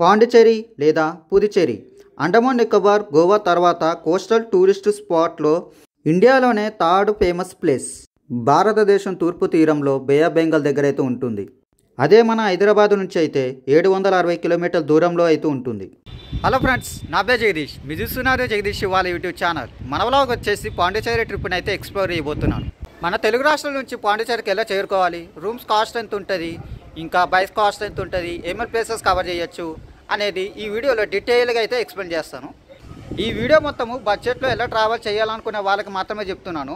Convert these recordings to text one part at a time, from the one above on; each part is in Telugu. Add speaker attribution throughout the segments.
Speaker 1: పాండిచ్చేరి లేదా పుదుచ్చేరి అండమాన్ నికోబార్ గోవా తర్వాత కోస్టల్ టూరిస్ట్ స్పాట్లో ఇండియాలోనే థర్డ్ ఫేమస్ ప్లేస్. భారతదేశం తూర్పు తీరంలో బే ఆఫ్ బెంగాల్ దగ్గర అయితే ఉంటుంది. అదే మన హైదరాబాద్ నుంచి అయితే 760 కిలోమీటర్ల దూరంలో అయితే ఉంటుంది. హలో ఫ్రెండ్స్, నా పేరు జగదీష్. మీరు చూస్తున్నారు జగదీష్ వాళ్ళ యూట్యూబ్ ఛానల్. మన వ్లాగ్ వచ్చేసి పాండిచ్చేరి ట్రిప్ని అయితే ఎక్స్ప్లోర్ చేయబోతున్నాను. మన తెలుగు రాష్ట్రాల నుంచి పాండిచ్చేరికి ఎలా చేరుకోవాలి, రూమ్స్ కాస్ట్ ఎంత ఉంటుంది, ఇంకా బైక్ కాస్ట్ ఎంత ఉంటుంది, ఏమైనా ప్లేసెస్ కవర్ చేయొచ్చు అనేది ఈ వీడియోలో డీటెయిల్గా అయితే ఎక్స్ప్లెయిన్ చేస్తాను. ఈ వీడియో మొత్తము బడ్జెట్లో ఎలా ట్రావెల్ చేయాలనుకునే వాళ్ళకి మాత్రమే చెప్తున్నాను.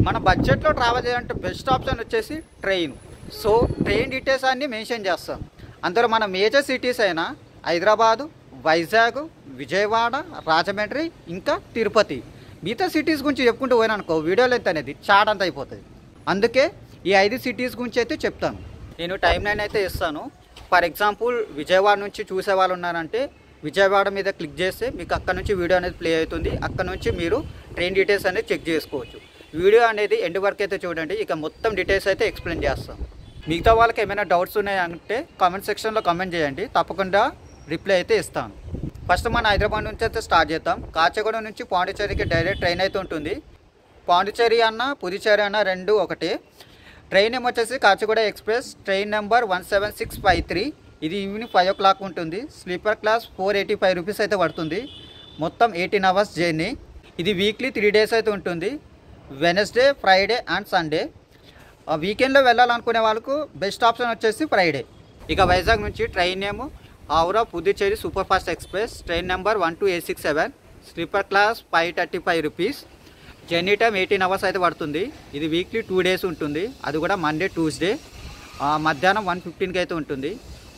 Speaker 1: మన బడ్జెట్లో ట్రావెల్ చేయాలంటే బెస్ట్ ఆప్షన్ వచ్చేసి ట్రైన్. సో ట్రైన్ డీటెయిల్స్ అన్నీ మెన్షన్ చేస్తాం. అందులో మన మేజర్ సిటీస్ అయినా హైదరాబాదు, వైజాగ్, విజయవాడ, రాజమండ్రి, ఇంకా తిరుపతి, మిగతా సిటీస్ గురించి చెప్పుకుంటూ పోయిననుకో వీడియో లెంత్ అనేది చాటంత అయిపోతుంది. అందుకే ఈ 5 సిటీస్ గురించి అయితే చెప్తాను. నేను టైం లైన్ అయితే ఇస్తాను. ఫర్ ఎగ్జాంపుల్ విజయవాడ నుంచి చూసే వాళ్ళు ఉన్నారంటే విజయవాడ మీద క్లిక్ చేస్తే మీకు అక్కడ నుంచి వీడియో అనేది ప్లే అవుతుంది. అక్కడ నుంచి మీరు ట్రైన్ డీటెయిల్స్ అనేది చెక్ చేసుకోవచ్చు. వీడియో అనేది ఎండ్ వరకు అయితే చూడండి. ఇక మొత్తం డీటెయిల్స్ అయితే ఎక్స్ప్లెయిన్ చేస్తాం. మిగతా వాళ్ళకి ఏమైనా డౌట్స్ ఉన్నాయంటే కామెంట్ సెక్షన్లో కామెంట్ చేయండి, తప్పకుండా రిప్లై అయితే ఇస్తాను. ఫస్ట్ మన హైదరాబాద్ నుంచి అయితే స్టార్ట్ చేద్దాం. కాచిగూడ నుంచి పాండిచ్చేరికి డైరెక్ట్ ట్రైన్ అయితే ఉంటుంది. పాండిచ్చేరి అన్న పుదుచ్చేరి అన్న రెండు ఒకటే. ట్రైన్ ఏమో వచ్చేసి కాచిగూడ ఎక్స్ప్రెస్ ట్రైన్ నెంబర్ 17653. ఇది ఈవినింగ్ 5 o'clock ఉంటుంది. స్లీపర్ క్లాస్ 485 రూపీస్ అయితే పడుతుంది. మొత్తం 18 hours జర్నీ. ఇది వీక్లీ 3 days అయితే ఉంటుంది. Wednesday, Friday and Sunday. వీకెండ్లో వెళ్ళాలనుకునే వాళ్ళకు బెస్ట్ ఆప్షన్ వచ్చేసి ఫ్రైడే. ఇక వైజాగ్ నుంచి ట్రైన్ ఏమో Howrah Puducherry super fast express train number 12867. Sleeper class 535 rupees. Journey time 18 hours అయితే పడుతుంది. ఇది వీక్లీ 2 days ఉంటుంది. అది కూడా మండే, ట్యూస్డే మధ్యాహ్నం 1:15కి అయితే ఉంటుంది.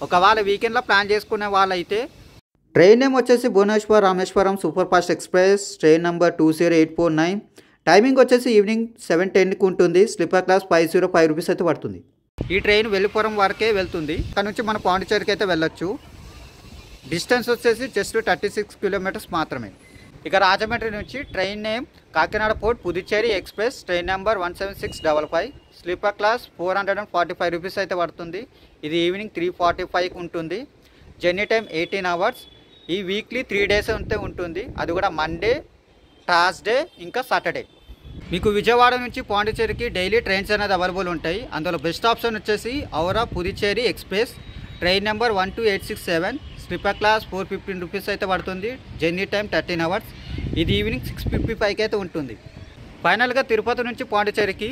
Speaker 1: ఒకవేళ వీకెండ్లో ప్లాన్ చేసుకునే వాళ్ళైతే ట్రైన్ నేమ్ వచ్చేసి Bhubaneswar Rameswaram super fast express train number 20849. Timing వచ్చేసి ఈవినింగ్ 7:10కి ఉంటుంది. స్లీపర్ క్లాస్ 505 రూపీస్ అయితే పడుతుంది. ఈ ట్రైన్ వెల్లిపురం వరకే వెళ్తుంది. అక్కడ నుంచి మన పాండిచ్చేరికి అయితే వెళ్ళొచ్చు. డిస్టెన్స్ వచ్చేసి జస్ట్ 36 kilometers మాత్రమే. ఇక రాజమండ్రి నుంచి train name Kakinada port Puducherry express train number 17655. Sleeper class 445 rupees అయితే పడుతుంది. ఇది ఈవినింగ్ 3:45కి ఉంటుంది. Journey time 18 hours. ఈ వీక్లీ 3 days అయితే ఉంటుంది. అది కూడా మండే, థర్స్డే, ఇంకా సాటర్డే. మీకు విజయవాడ నుంచి పాండిచ్చేరికి డైలీ ట్రైన్స్ అనేది అవైలబుల్ ఉంటాయి. అందులో బెస్ట్ ఆప్షన్ వచ్చేసి Howrah Puducherry express train number 12867. Sleeper class 415 rupees అయితే పడుతుంది. Journey time 13 hours. ఇది ఈవినింగ్ 6:55కి అయితే ఉంటుంది. ఫైనల్గా తిరుపతి నుంచి పాండిచ్చేరికి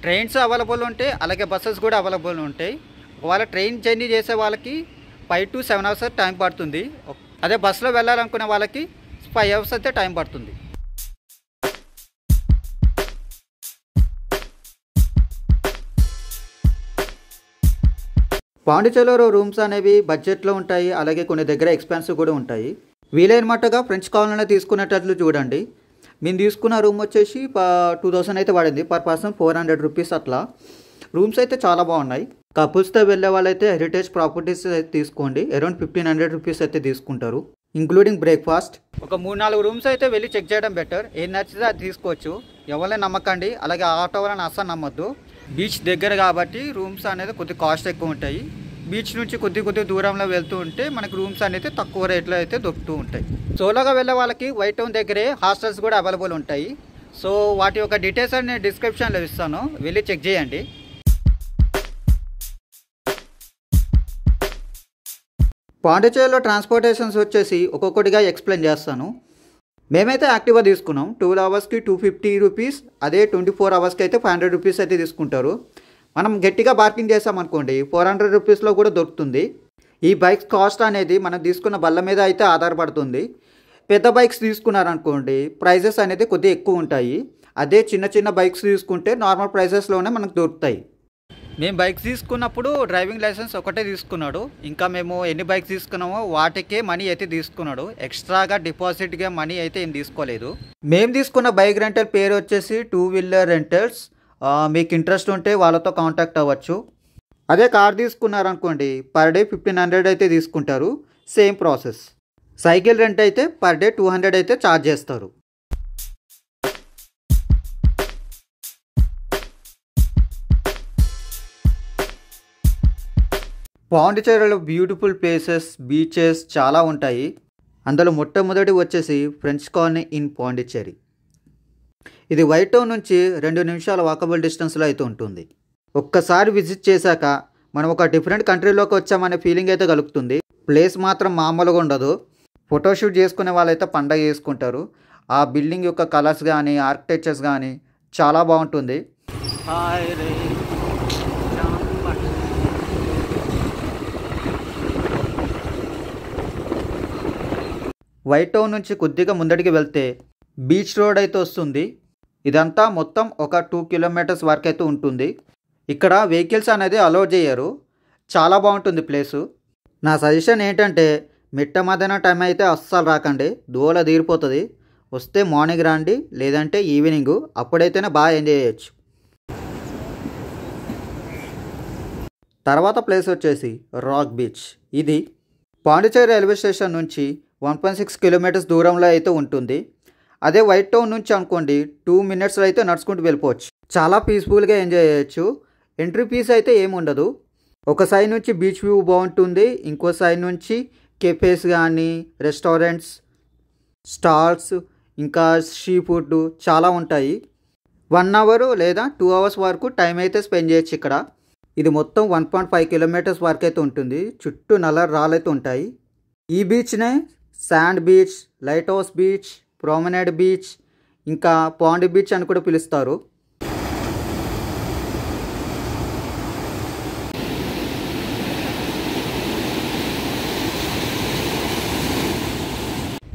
Speaker 1: ట్రైన్స్ అవైలబుల్ ఉంటాయి, అలాగే బస్సెస్ కూడా అవైలబుల్ ఉంటాయి. ఒకవేళ ట్రైన్ జర్నీ చేసే వాళ్ళకి 5 to 7 hours టైం పడుతుంది. అదే బస్సులో వెళ్ళాలనుకునే వాళ్ళకి 5 hours అయితే టైం పడుతుంది. పాండిచ్చేరిలో రూమ్స్ అనేవి బడ్జెట్లో ఉంటాయి, అలాగే కొన్ని దగ్గర ఎక్స్పెన్సివ్ కూడా ఉంటాయి. వీలైన మట్టుగా ఫ్రెంచ్ కాలనీలో తీసుకునేటట్లు చూడండి. మేము తీసుకున్న రూమ్ వచ్చేసి 2000 అయితే పడింది. పర్ పర్సన్ 400 రూపీస్ అట్లా. రూమ్స్ అయితే చాలా బాగున్నాయి. కపుల్స్తో వెళ్ళే వాళ్ళైతే హెరిటేజ్ ప్రాపర్టీస్ అయితే తీసుకోండి. అరౌండ్ 1500 రూపీస్ అయితే తీసుకుంటారు, ఇంక్లూడింగ్ బ్రేక్ఫాస్ట్. ఒక 3-4 రూమ్స్ అయితే వెళ్ళి చెక్ చేయడం బెటర్. ఏం నచ్చితే అది తీసుకోవచ్చు. ఎవరైనా నమ్మకండి, అలాగే ఆటో వాళ్ళని అస్సలు నమ్మద్దు. బీచ్ దగ్గర కాబట్టి రూమ్స్ అనేది కొద్ది కాస్ట్ ఎక్కువ ఉంటాయి. బీచ్ నుంచి కొద్ది దూరంలో వెళ్తూ ఉంటే మనకి రూమ్స్ అనేది తక్కువ రేట్లో అయితే దొరుకుతూ ఉంటాయి. సోలోగా వెళ్ళే వాళ్ళకి వైట్ టౌన్ దగ్గరే హాస్టల్స్ కూడా అవైలబుల్ ఉంటాయి. సో వాటి యొక్క డీటెయిల్స్ అని నేను డిస్క్రిప్షన్లో ఇస్తాను, వెళ్ళి చెక్ చేయండి. పాండిచ్చేరిలో ట్రాన్స్పోర్టేషన్స్ వచ్చేసి ఒక్కొక్కటిగా ఎక్స్ప్లెయిన్ చేస్తాను. మేమైతే యాక్టివా తీసుకున్నాం. 12 hours-కి 250 రూపీస్. అదే 24 hours-కి అయితే 500 రూపీస్ అయితే తీసుకుంటారు. మనం గట్టిగా బార్కింగ్ చేసామనుకోండి 400 రూపీస్లో కూడా దొరుకుతుంది. ఈ బైక్స్ కాస్ట్ అనేది మనం తీసుకున్న బల్ల మీద అయితే ఆధారపడుతుంది. పెద్ద బైక్స్ తీసుకున్నారనుకోండి ప్రైజెస్ అనేది కొద్దిగా ఎక్కువ ఉంటాయి. అదే చిన్న బైక్స్ తీసుకుంటే నార్మల్ ప్రైజెస్లోనే మనకు దొరుకుతాయి. మేము బైక్స్ తీసుకున్నప్పుడు డ్రైవింగ్ లైసెన్స్ ఒకటే తీసుకున్నాడు. ఇంకా మేము ఎన్ని బైక్స్ తీసుకున్నామో వాటికే మనీ అయితే తీసుకున్నాడు. ఎక్స్ట్రాగా డిపాజిట్గా మనీ అయితే ఏం తీసుకోలేదు. మేము తీసుకున్న బైక్ రెంటల్ పేరు వచ్చేసి 2-wheeler రెంటల్స్. మీకు ఇంట్రెస్ట్ ఉంటే వాళ్ళతో కాంటాక్ట్ అవ్వచ్చు. అదే కార్ తీసుకున్నారనుకోండి పర్ డే 1500 అయితే తీసుకుంటారు. Same process. సైకిల్ రెంట్ అయితే పర్ డే 200 అయితే ఛార్జ్ చేస్తారు. పాండిచేరిలో బ్యూటిఫుల్ ప్లేసెస్, బీచెస్ చాలా ఉంటాయి. అందులో మొట్టమొదటి వచ్చేసి ఫ్రెంచ్ కాలనీ ఇన్ పాండిచేరి. ఇది వైట్ టౌన్ నుంచి 2 నిమిషాల వాకబుల్ డిస్టెన్స్లో అయితే ఉంటుంది. ఒక్కసారి విజిట్ చేశాక మనం ఒక డిఫరెంట్ కంట్రీలోకి వచ్చామనే ఫీలింగ్ అయితే కలుగుతుంది. ప్లేస్ మాత్రం మామూలుగా ఉండదు. ఫోటోషూట్ చేసుకునే వాళ్ళైతే పండగ చేసుకుంటారు. ఆ బిల్డింగ్ యొక్క కలర్స్ కానీ, ఆర్కిటెక్చర్స్ కానీ చాలా బాగుంటుంది. వైట్ టౌన్ నుంచి కొద్దిగా ముందడికి వెళ్తే బీచ్ రోడ్ అయితే వస్తుంది. ఇదంతా మొత్తం ఒక 2 కిలోమీటర్స్ వరకు అయితే ఉంటుంది. ఇక్కడ వెహికల్స్ అనేది అలౌ చేయరు. చాలా బాగుంటుంది ప్లేసు. నా సజెషన్ ఏంటంటే మిట్ట మధ్యాహ్నం టైం అయితే అస్సలు రాకండి, దూల తీరిపోతుంది. వస్తే మార్నింగ్ రండి, లేదంటే ఈవినింగ్, అప్పుడైతేనే బాగా ఎంజాయ్ చేయొచ్చు. తర్వాత ప్లేస్ వచ్చేసి రాక్ బీచ్. ఇది పాండిచేరి రైల్వే స్టేషన్ నుంచి 1.6 కిలోమీటర్స్ దూరంలో అయితే ఉంటుంది. అదే వైట్ టౌన్ నుంచి అనుకోండి 2 మినిట్స్లో అయితే నడుచుకుంటూ వెళ్ళిపోవచ్చు. చాలా పీస్ఫుల్గా ఎంజాయ్ చేయొచ్చు. ఎంట్రీ ఫీస్ అయితే ఏముండదు. ఒక సైడ్ నుంచి బీచ్ వ్యూ బాగుంటుంది, ఇంకో సైడ్ నుంచి కెఫేస్ కానీ, రెస్టారెంట్స్, స్టాల్స్, ఇంకా సీ ఫుడ్ చాలా ఉంటాయి. 1 అవర్ లేదా 2 అవర్స్ వరకు టైం అయితే స్పెండ్ చేయొచ్చు ఇక్కడ. ఇది మొత్తం 1.5 కిలోమీటర్స్ వరకు అయితే ఉంటుంది. చుట్టూ నల్ల రాళ్ళు అయితే ఉంటాయి. ఈ బీచ్నే sand beach, lighthouse beach, promenade beach, ఇంకా పాండ్ బీచ్ అని కూడా పిలుస్తారు.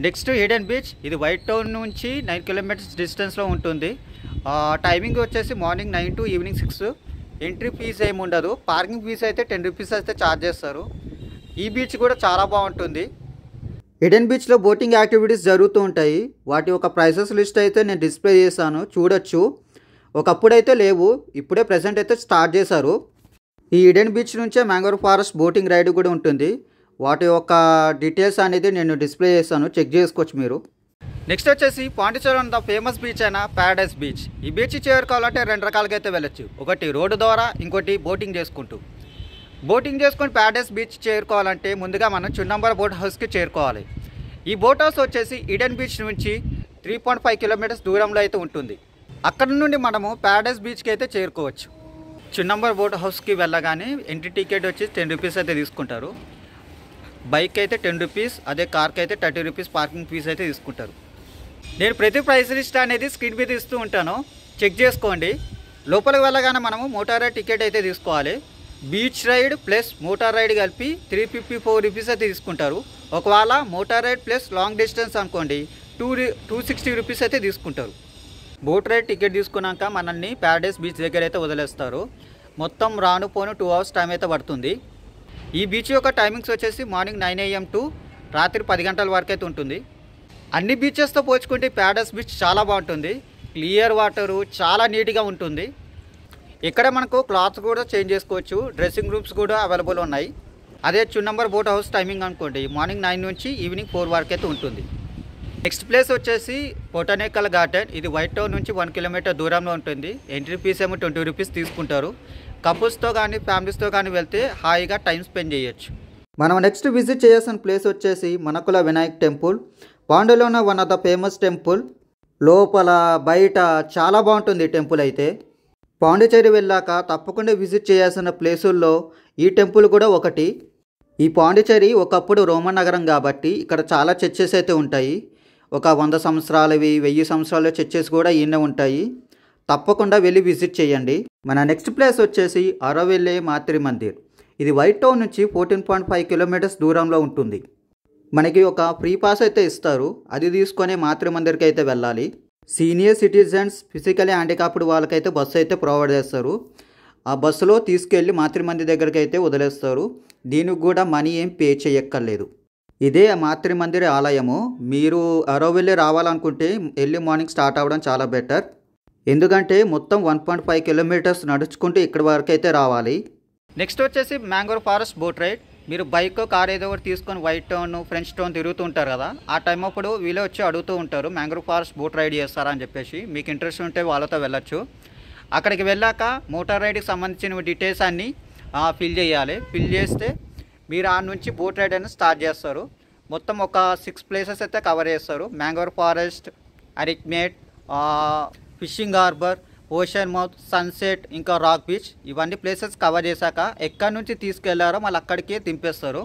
Speaker 1: Next Eden beach. ఇది వైట్ టౌన్ నుంచి 9 కిలోమీటర్స్ డిస్టెన్స్లో ఉంటుంది. టైమింగ్ వచ్చేసి morning 9 to evening 6. Entry fees ఏమి ఉండదు. పార్కింగ్ ఫీజ్ అయితే 10 రూపీస్ అయితే ఛార్జ్ చేస్తారు. ఈ బీచ్ కూడా చాలా బాగుంటుంది. ఈడెన్ బీచ్లో బోటింగ్ యాక్టివిటీస్ జరుగుతూ ఉంటాయి. వాటి ఒక ప్రైసెస్ లిస్ట్ అయితే నేను డిస్ప్లే చేశాను, చూడొచ్చు. ఒకప్పుడైతే లేవు, ఇప్పుడే ప్రజెంట్ అయితే స్టార్ట్ చేశారు. ఈ ఈడెన్ బీచ్ నుంచే మ్యాంగ్రోవ్ ఫారెస్ట్ బోటింగ్ రైడ్ కూడా ఉంటుంది. వాటి యొక్క డీటెయిల్స్ అనేది నేను డిస్ప్లే చేస్తాను, చెక్ చేసుకోవచ్చు మీరు. నెక్స్ట్ వచ్చేసి పాండిచేరి ఉన్న ఫేమస్ బీచ్ అయిన ప్యారడైస్ బీచ్. ఈ బీచ్ చేరుకోవాలంటే 2 రకాలుగా అయితే వెళ్ళొచ్చు. ఒకటి రోడ్డు ద్వారా, ఇంకోటి బోటింగ్ చేసుకుంటూ. బోటింగ్ చేసుకుని ప్యారడైస్ బీచ్ చేరుకోవాలంటే ముందుగా మనం చున్నంబర్ బోట్ హౌస్కి చేరుకోవాలి. ఈ బోట్ హౌస్ వచ్చేసి ఈడెన్ బీచ్ నుంచి 3.5 కిలోమీటర్స్ దూరంలో అయితే ఉంటుంది. అక్కడ నుండి మనము ప్యారడైస్ బీచ్కి అయితే చేరుకోవచ్చు. చున్నంబర్ బోట్ హౌస్కి వెళ్ళగానే ఎంట్రీ టికెట్ వచ్చి 10 రూపీస్ అయితే తీసుకుంటారు. బైక్ అయితే 10 రూపీస్, అదే కార్కి అయితే 30 రూపీస్ పార్కింగ్ ఫీజ్ అయితే తీసుకుంటారు. నేను ప్రతి ప్రైస్ లిస్ట్ అనేది స్క్రీన్ మీద ఇస్తూ ఉంటాను, చెక్ చేసుకోండి. లోపలికి వెళ్ళగానే మనము మోటార్ రైడ్ టికెట్ అయితే తీసుకోవాలి. Beach ride plus motor ride కలిపి 354 రూపీస్ అయితే తీసుకుంటారు. ఒకవేళ motor ride plus long distance అనుకోండి 260 రూపీస్ అయితే తీసుకుంటారు. బోట్ రైడ్ టికెట్ తీసుకున్నాక మనల్ని ప్యారడైస్ బీచ్ దగ్గర అయితే వదిలేస్తారు. మొత్తం రాను పోను 2 అవర్స్ టైం అయితే పడుతుంది. ఈ బీచ్ యొక్క టైమింగ్స్ వచ్చేసి మార్నింగ్ 9 AM టు రాత్రి 10 గంటల వరకు అయితే ఉంటుంది. అన్ని బీచెస్తో పోల్చుకుంటే ప్యారడైస్ బీచ్ చాలా బాగుంటుంది. క్లియర్ వాటరు, చాలా నీట్గా ఉంటుంది. ఇక్కడ మనకు క్లాత్స్ కూడా చేంజ్ చేసుకోవచ్చు. డ్రెస్సింగ్ రూమ్స్ కూడా అవైలబుల్ ఉన్నాయి. అదే చున్నంబర్ బోట్ హౌస్ టైమింగ్ అనుకోండి మార్నింగ్ 9 నుంచి ఈవినింగ్ 4 వరకు అయితే ఉంటుంది. నెక్స్ట్ ప్లేస్ వచ్చేసి బొటానికల్ గార్డెన్. ఇది వైట్ టౌన్ నుంచి 1 కిలోమీటర్ దూరంలో ఉంటుంది. ఎంట్రీ ఫీజ్ ఏమో 20 రూపీస్ తీసుకుంటారు. కపుల్స్తో కానీ ఫ్యామిలీస్తో కానీ వెళ్తే హాయిగా టైం స్పెండ్ చేయొచ్చు. మనం నెక్స్ట్ విజిట్ చేయాల్సిన ప్లేస్ వచ్చేసి మనకుల వినాయక్ టెంపుల్. పాండ్యలోనే one of the famous temple. లోపల బయట చాలా బాగుంటుంది ఈ టెంపుల్ అయితే. పాండిచేరి వెళ్ళాక తప్పకుండా విజిట్ చేయాల్సిన ప్లేసుల్లో ఈ టెంపుల్ కూడా ఒకటి. ఈ పాండిచేరి ఒకప్పుడు రోమన్ నగరం కాబట్టి ఇక్కడ చాలా చర్చెస్ అయితే ఉంటాయి. ఒక 100 సంవత్సరాలవి, 1000 సంవత్సరాల చర్చెస్ కూడా ఈయనే ఉంటాయి. తప్పకుండా వెళ్ళి విజిట్ చేయండి. మన నెక్స్ట్ ప్లేస్ వచ్చేసి అరవెల్లే మాతృ మందిర్. ఇది వైట్ టౌన్ నుంచి 14.5 కిలోమీటర్స్ దూరంలో ఉంటుంది. మనకి ఒక ఫ్రీ పాస్ అయితే ఇస్తారు, అది తీసుకొని మాతృ మందిర్కి అయితే వెళ్ళాలి. సీనియర్ సిటిజన్స్, ఫిజికలీ హ్యాండిక్యాప్డ్ వాళ్ళకైతే బస్సు అయితే ప్రొవైడ్ చేస్తారు. ఆ బస్సులో తీసుకెళ్ళి మాతృ మందిర్ దగ్గరికి అయితే వదిలేస్తారు. దీనికి కూడా మనీ ఏం పే చేయక్కర్లేదు. ఇదే మాతృ మందిర్ ఆలయము. మీరు అరవెల్లే రావాలనుకుంటే ఎర్లీ మార్నింగ్ స్టార్ట్ అవ్వడం చాలా బెటర్. ఎందుకంటే మొత్తం 1.5 కిలోమీటర్స్ నడుచుకుంటూ ఇక్కడి వరకు అయితే రావాలి. నెక్స్ట్ వచ్చేసి మ్యాంగ్రోవ్ ఫారెస్ట్ బోట్ రైడ్. మీరు బైక్, కార్ ఏదో ఒకటి తీసుకొని వైట్ టౌన్, ఫ్రెంచ్ టౌన్ తిరుగుతూ ఉంటారు కదా, ఆ టైం అప్పుడు వీళ్ళే వచ్చి అడుగుతూ ఉంటారు మ్యాంగ్రోవ్ ఫారెస్ట్ బోట్ రైడ్ చేస్తారా అని చెప్పేసి. మీకు ఇంట్రెస్ట్ ఉంటే వాళ్ళతో వెళ్ళొచ్చు. అక్కడికి వెళ్ళాక మోటార్ రైడ్కి సంబంధించిన డీటెయిల్స్ అన్నీ ఫిల్ చేయాలి. ఫిల్ చేస్తే మీరు ఆ నుంచి బోట్ రైడ్ అనేది స్టార్ట్ చేస్తారు. మొత్తం ఒక 6 ప్లేసెస్ అయితే కవర్ చేస్తారు. మ్యాంగ్రోవ్ ఫారెస్ట్, అరిక్మేట్, fishing harbour, ocean mouth, sunset, ఇంకా రాక్ బీచ్, ఇవన్నీ ప్లేసెస్ కవర్ చేశాక ఎక్కడి నుంచి తీసుకెళ్లారో మళ్ళీ అక్కడికే దింపేస్తారు.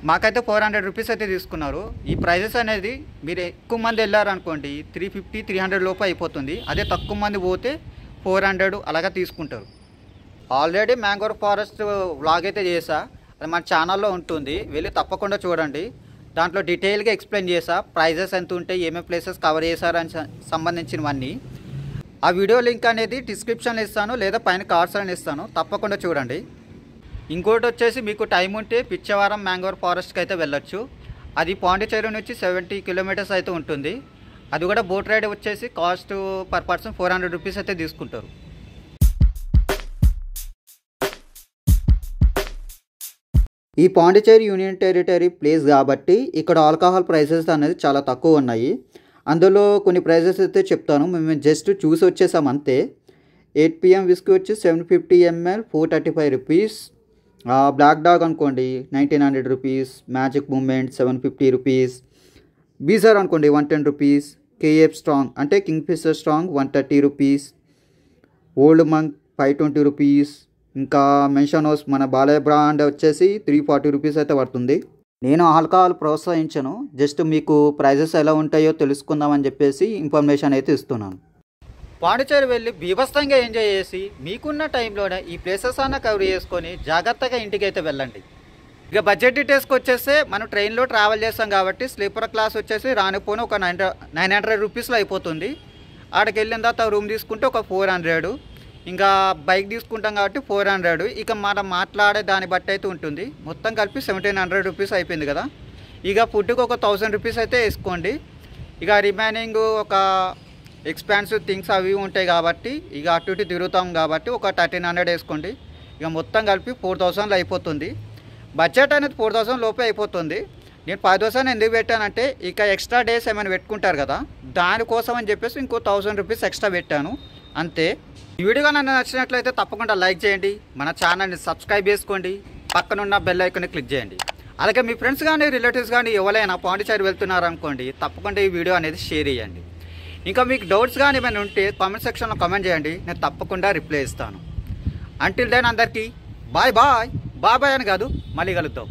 Speaker 1: మాకైతే 400 రూపీస్ అయితే తీసుకున్నారు. ఈ ప్రైజెస్ అనేది మీరు ఎక్కువ మంది వెళ్ళారనుకోండి 350-300 లోపు అయిపోతుంది. అదే తక్కువ మంది పోతే 400 అలాగా తీసుకుంటారు. ఆల్రెడీ మ్యాంగ్రోవ్ ఫారెస్ట్ వ్లాగ్ అయితే చేసా, అది మన ఛానల్లో ఉంటుంది, వెళ్ళి తప్పకుండా చూడండి. దాంట్లో డీటెయిల్గా ఎక్స్ప్లెయిన్ చేసా, ప్రైజెస్ ఎంత ఉంటాయి, ఏమేమి ప్లేసెస్ కవర్ చేశారని సంబంధించినవన్నీ. ఆ వీడియో లింక్ అనేది డిస్క్రిప్షన్లో ఇస్తాను, లేదా పైన కార్డ్స్లో ఇస్తాను, తప్పకుండా చూడండి. ఇంకోటి వచ్చేసి మీకు టైం ఉంటే పిచ్చవరం మ్యాంగ్రోవ్ ఫారెస్ట్కి అయితే వెళ్ళొచ్చు. అది పాండిచేరి నుంచి 70 కిలోమీటర్స్ అయితే ఉంటుంది. అది కూడా బోట్ రైడ్ వచ్చేసి కాస్ట్ పర్ పర్సన్ 400 రూపీస్ అయితే తీసుకుంటారు. ఈ పాండిచేరి యూనియన్ టెరిటరీ ప్లేస్ కాబట్టి ఇక్కడ ఆల్కహాల్ ప్రైసెస్ అనేది చాలా తక్కువ ఉన్నాయి. అందులో కొన్ని ప్రైజెస్ అయితే చెప్తాను. మేము జస్ట్ చూసి వచ్చేసాం అంతే. 8 PM విస్కీ వచ్చి 750 ml 435 రూపీస్. బ్లాక్ డాగ్ అనుకోండి 1900 రూపీస్. Magic moment 750 rupees. బీజర్ అనుకోండి 110 రూపీస్. కేఎఫ్ స్ట్రాంగ్ అంటే Kingfisher strong 130 rupees. Old monk 520 rupees. ఇంకా మెన్షన్ హౌస్ మన బాలయ్య బ్రాండ్ వచ్చేసి 340 రూపీస్ అయితే పడుతుంది. నేను ఆల్కహాల్ ప్రోత్సహించను, జస్ట్ మీకు ప్రైజెస్ ఎలా ఉంటాయో తెలుసుకుందామని చెప్పేసి ఇన్ఫర్మేషన్ అయితే ఇస్తున్నాను. పాండిచేరి వెళ్ళి బీభత్సంగా ఎంజాయ్ చేసి మీకున్న టైంలోనే ఈ ప్లేసెస్ అన్న కవర్ చేసుకొని జాగ్రత్తగా ఇంటికి అయితే వెళ్ళండి. ఇక బడ్జెట్ డీటెయిల్స్కి వచ్చేస్తే మనం ట్రైన్లో ట్రావెల్ చేస్తాం కాబట్టి స్లీపర్ క్లాస్ వచ్చేసి రానిపోయిన ఒక 900 రూపీస్లో అయిపోతుంది. ఆడికి వెళ్ళిన తర్వాత రూమ్ తీసుకుంటే ఒక 400, ఇంకా బైక్ తీసుకుంటాం కాబట్టి 400. ఇక మనం మాట్లాడే దాన్ని బట్టి అయితే ఉంటుంది. మొత్తం కలిపి 1700 రూపీస్ అయిపోయింది కదా. ఇక ఫుడ్కి ఒక 1000 రూపీస్ అయితే వేసుకోండి. ఇక రిమైనింగ్ ఒక ఎక్స్పెన్సివ్ థింగ్స్ అవి ఉంటాయి కాబట్టి ఇక అటు ఇటు తిరుగుతాం కాబట్టి ఒక 1300 వేసుకోండి. ఇక మొత్తం కలిపి 4000 అయిపోతుంది. బడ్జెట్ అనేది 4000 లోపే అయిపోతుంది. నేను 10,000 ఎందుకు పెట్టానంటే ఇక ఎక్స్ట్రా డేస్ ఏమైనా పెట్టుకుంటారు కదా, దానికోసం అని చెప్పేసి ఇంకో 1000 రూపీస్ ఎక్స్ట్రా పెట్టాను అంతే. ఈ వీడియో నన్ను నచ్చినట్లయితే తప్పకుండా లైక్ చేయండి, మన ఛానల్ని సబ్స్క్రైబ్ చేసుకోండి, పక్కనున్న బెల్ ఐకాన్ని క్లిక్ చేయండి. అలాగే మీ ఫ్రెండ్స్ కానీ రిలేటివ్స్ కానీ ఎవరైనా పాండిచేరి వెళ్తున్నారనుకోండి తప్పకుండా ఈ వీడియో అనేది షేర్ చేయండి. ఇంకా మీకు డౌట్స్ కానీ ఏమైనా ఉంటే కామెంట్ సెక్షన్లో కామెంట్ చేయండి, నేను తప్పకుండా రిప్లై ఇస్తాను. అంటిల్ దెన్ అందరికీ బాయ్ బాయ్. బాయ్ బాయ్ అని కాదు, మళ్ళీ కలుద్దాం.